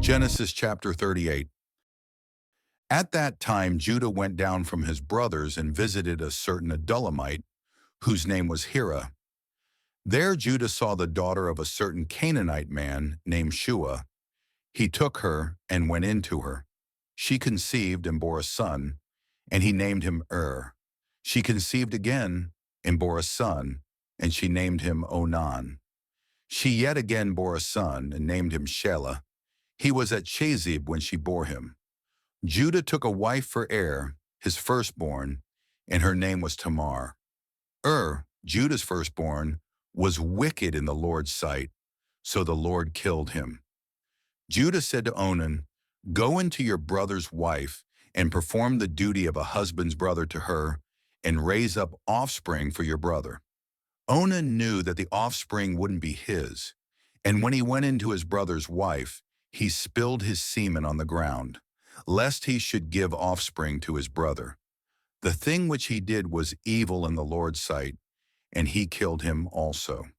Genesis chapter 38. At that time Judah went down from his brothers and visited a certain Adullamite, whose name was Hira. There Judah saw the daughter of a certain Canaanite man named Shua. He took her and went in to her. She conceived and bore a son, and he named him She conceived again and bore a son, and she named him Onan. She yet again bore a son and named him Shelah. He was at Chazib when she bore him. Judah took a wife for his firstborn, and her name was Tamar. Judah's firstborn, was wicked in the Lord's sight, so the Lord killed him. Judah said to Onan, "Go into your brother's wife and perform the duty of a husband's brother to her, and raise up offspring for your brother." Onan knew that the offspring wouldn't be his, and when he went into his brother's wife, he spilled his semen on the ground, lest he should give offspring to his brother. The thing which he did was evil in the Lord's sight, and he killed him also.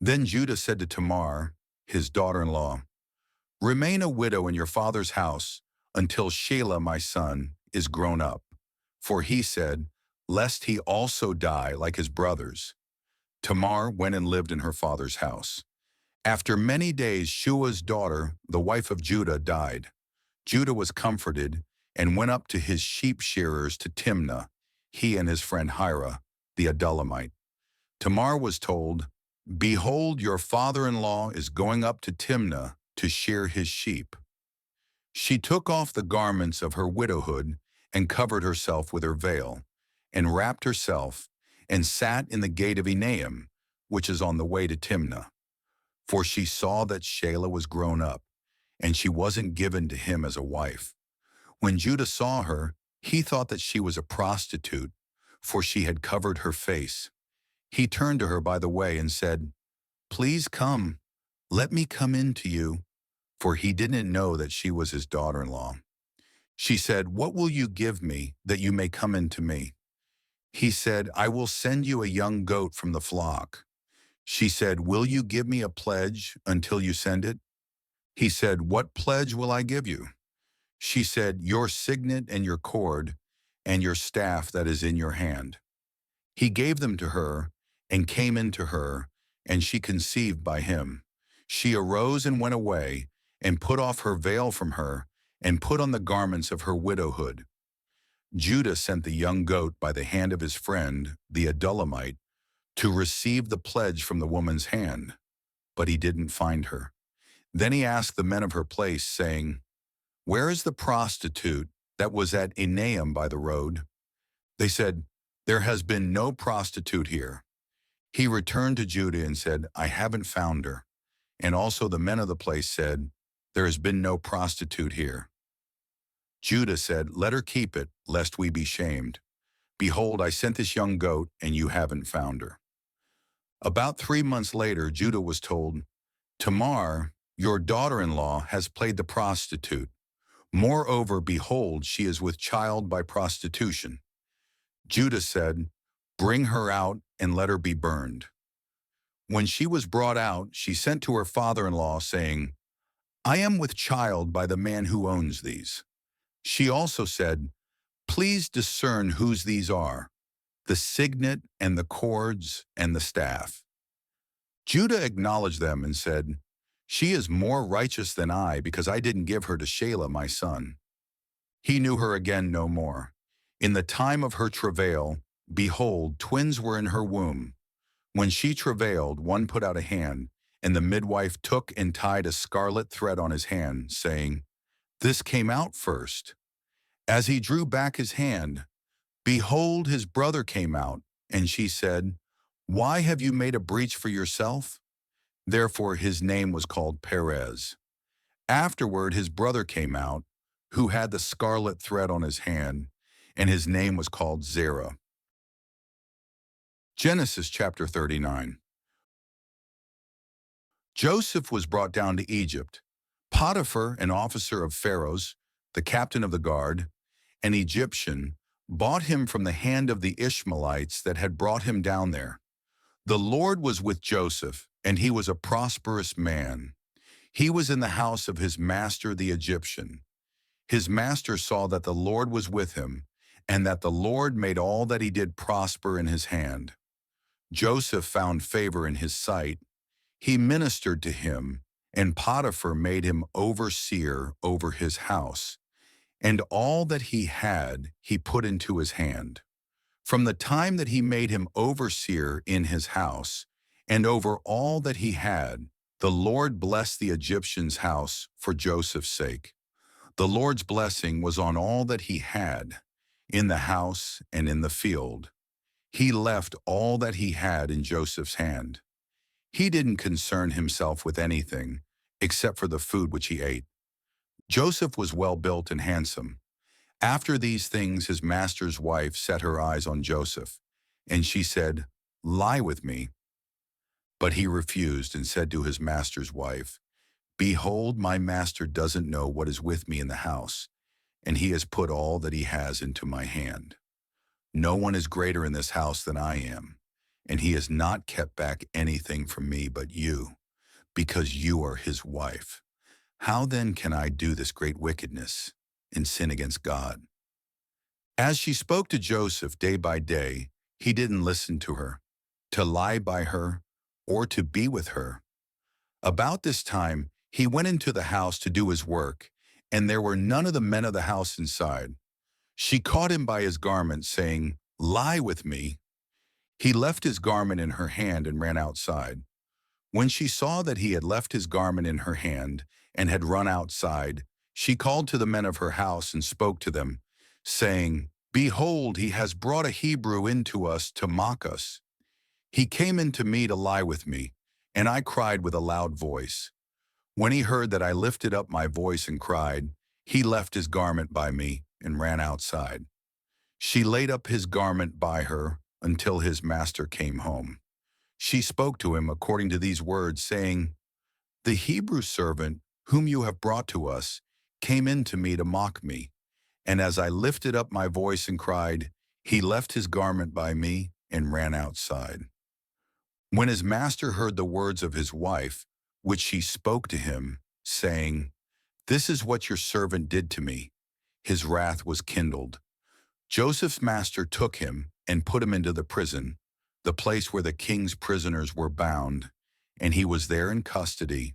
Then Judah said to Tamar, his daughter-in-law, "Remain a widow in your father's house until Shelah my son is grown up." For he said, "Lest he also die like his brothers." Tamar went and lived in her father's house. After many days Shua's daughter, the wife of Judah, died. Judah was comforted and went up to his sheep shearers to Timnah, he and his friend Hira, the Adullamite. Tamar was told, "Behold, your father-in-law is going up to Timnah to shear his sheep." She took off the garments of her widowhood and covered herself with her veil, and wrapped herself, and sat in the gate of Enaim, which is on the way to Timnah. For she saw that Shelah was grown up, and she wasn't given to him as a wife. When Judah saw her, he thought that she was a prostitute, for she had covered her face. He turned to her by the way and said, "Please come, let me come in to you," for he didn't know that she was his daughter-in-law. She said, "What will you give me that you may come in to me?" He said, "I will send you a young goat from the flock." She said, "Will you give me a pledge until you send it?" He said, "What pledge will I give you?" She said, "Your signet and your cord, and your staff that is in your hand." He gave them to her, and came into her, and she conceived by him. She arose and went away, and put off her veil from her, and put on the garments of her widowhood. Judah sent the young goat by the hand of his friend, the Adullamite, to receive the pledge from the woman's hand, but he didn't find her. Then he asked the men of her place, saying, "Where is the prostitute that was at Enaim by the road?" They said, "There has been no prostitute here." He returned to Judah and said, "I haven't found her." And also the men of the place said, "There has been no prostitute here." Judah said, "Let her keep it, lest we be shamed. Behold, I sent this young goat, and you haven't found her." About 3 months later, Judah was told, "Tamar, your daughter-in-law, has played the prostitute. Moreover, behold, she is with child by prostitution." Judah said, "Bring her out and let her be burned." When she was brought out, she sent to her father-in-law, saying, "I am with child by the man who owns these." She also said, "Please discern whose these are, the signet and the cords and the staff." Judah acknowledged them and said, "She is more righteous than I, because I didn't give her to Shelah my son." He knew her again no more. In the time of her travail, behold, twins were in her womb. When she travailed, one put out a hand, and the midwife took and tied a scarlet thread on his hand, saying, "This came out first." As he drew back his hand, behold, his brother came out, and she said, "Why have you made a breach for yourself?" Therefore his name was called Perez. Afterward his brother came out, who had the scarlet thread on his hand, and his name was called Zerah. Genesis chapter 39. Joseph was brought down to Egypt. Potiphar, an officer of Pharaoh's, the captain of the guard, an Egyptian, bought him from the hand of the Ishmaelites that had brought him down there. The Lord was with Joseph, and he was a prosperous man. He was in the house of his master the Egyptian. His master saw that the Lord was with him, and that the Lord made all that he did prosper in his hand. Joseph found favor in his sight. He ministered to him, and Potiphar made him overseer over his house, and all that he had he put into his hand. From the time that he made him overseer in his house, and over all that he had, the Lord blessed the Egyptian's house for Joseph's sake. The Lord's blessing was on all that he had, in the house and in the field. He left all that he had in Joseph's hand. He didn't concern himself with anything, except for the food which he ate. Joseph was well built and handsome. After these things his master's wife set her eyes on Joseph, and she said, "Lie with me." But he refused and said to his master's wife, "Behold, my master doesn't know what is with me in the house, and he has put all that he has into my hand. No one is greater in this house than I am, and he has not kept back anything from me but you, because you are his wife. How then can I do this great wickedness and sin against God?" As she spoke to Joseph day by day, he didn't listen to her, to lie by her, or to be with her. About this time, he went into the house to do his work, and there were none of the men of the house inside. She caught him by his garment, saying, "Lie with me." He left his garment in her hand and ran outside. When she saw that he had left his garment in her hand and had run outside, she called to the men of her house and spoke to them, saying, "Behold, he has brought a Hebrew into us to mock us. He came in to me to lie with me, and I cried with a loud voice. When he heard that I lifted up my voice and cried, he left his garment by me and ran outside." She laid up his garment by her until his master came home. She spoke to him according to these words, saying, "The Hebrew servant whom you have brought to us came in to me to mock me, and as I lifted up my voice and cried, he left his garment by me and ran outside." When his master heard the words of his wife, which she spoke to him, saying, "This is what your servant did to me," his wrath was kindled. Joseph's master took him and put him into the prison, the place where the king's prisoners were bound, and he was there in custody.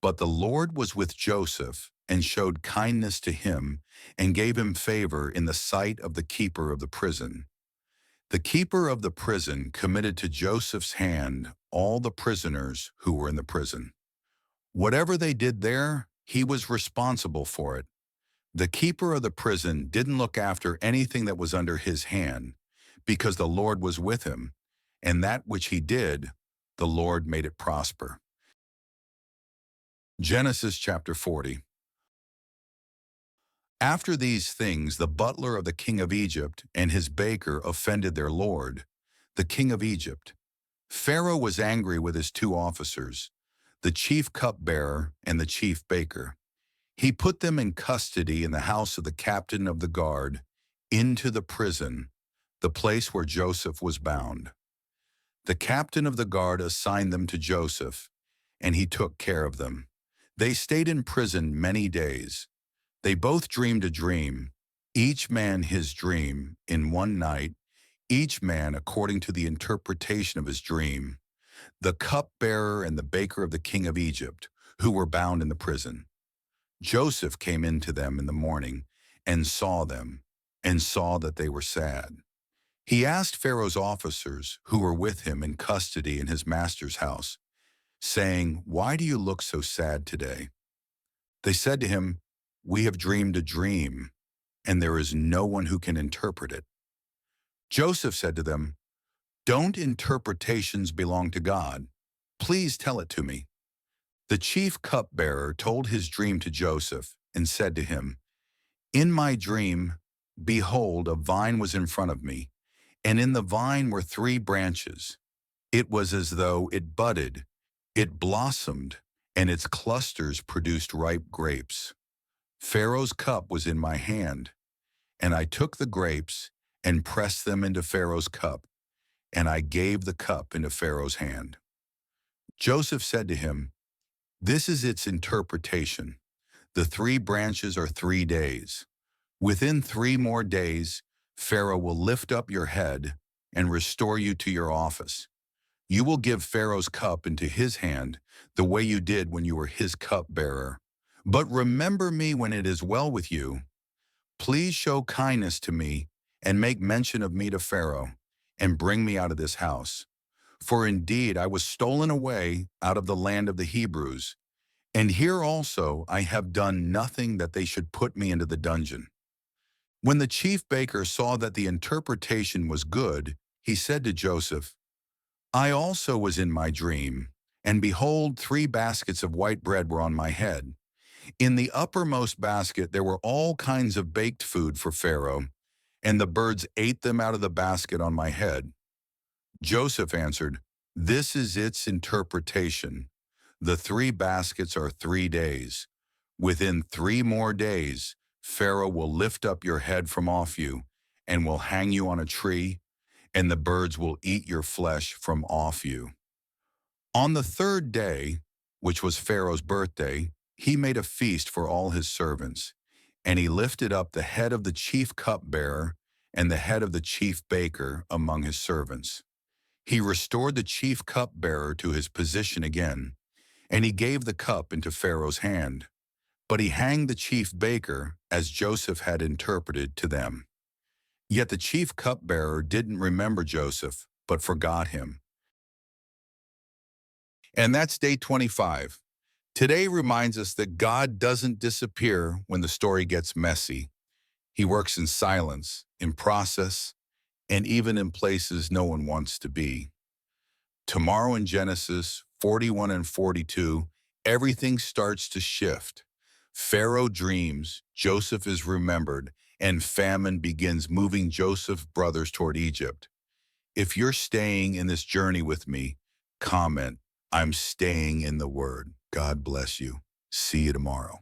But the Lord was with Joseph and showed kindness to him and gave him favor in the sight of the keeper of the prison. The keeper of the prison committed to Joseph's hand all the prisoners who were in the prison. Whatever they did there, he was responsible for it. The keeper of the prison didn't look after anything that was under his hand, because the Lord was with him, and that which he did, the Lord made it prosper. Genesis chapter 40. After these things, the butler of the king of Egypt and his baker offended their lord, the king of Egypt. Pharaoh was angry with his two officers, the chief cupbearer and the chief baker. He put them in custody in the house of the captain of the guard, into the prison, the place where Joseph was bound. The captain of the guard assigned them to Joseph, and he took care of them. They stayed in prison many days. They both dreamed a dream, each man his dream, in one night, each man according to the interpretation of his dream, the cupbearer and the baker of the king of Egypt, who were bound in the prison. Joseph came in to them in the morning and saw them, and saw that they were sad. He asked Pharaoh's officers, who were with him in custody in his master's house, saying, "Why do you look so sad today?" They said to him, "We have dreamed a dream, and there is no one who can interpret it." Joseph said to them, "Don't interpretations belong to God? Please tell it to me." The chief cupbearer told his dream to Joseph and said to him, "In my dream, behold, a vine was in front of me, and in the vine were 3 branches. It was as though it budded, it blossomed, and its clusters produced ripe grapes. Pharaoh's cup was in my hand, and I took the grapes and pressed them into Pharaoh's cup, and I gave the cup into Pharaoh's hand." Joseph said to him, This is its interpretation. The 3 branches are 3 days. Within 3 more days, Pharaoh will lift up your head and restore you to your office. You will give Pharaoh's cup into his hand, the way you did when you were his cupbearer. But remember me when it is well with you. Please show kindness to me and make mention of me to Pharaoh, and bring me out of this house. For indeed I was stolen away out of the land of the Hebrews, and here also I have done nothing that they should put me into the dungeon. When the chief baker saw that the interpretation was good, he said to Joseph, I also was in my dream, and behold, 3 baskets of white bread were on my head. In the uppermost basket there were all kinds of baked food for Pharaoh, and the birds ate them out of the basket on my head. Joseph answered, This is its interpretation. The 3 baskets are 3 days. Within 3 more days, Pharaoh will lift up your head from off you, and will hang you on a tree, and the birds will eat your flesh from off you. On the 3rd day, which was Pharaoh's birthday, he made a feast for all his servants, and he lifted up the head of the chief cupbearer and the head of the chief baker among his servants. He restored the chief cupbearer to his position again, and he gave the cup into Pharaoh's hand. But he hanged the chief baker as Joseph had interpreted to them. Yet the chief cupbearer didn't remember Joseph, but forgot him. And that's day 25. Today reminds us that God doesn't disappear when the story gets messy. He works in silence, in process, and even in places no one wants to be. Tomorrow in Genesis 41 and 42, everything starts to shift. Pharaoh dreams, Joseph is remembered, and famine begins moving Joseph's brothers toward Egypt. If you're staying in this journey with me, comment, I'm staying in the Word. God bless you. See you tomorrow.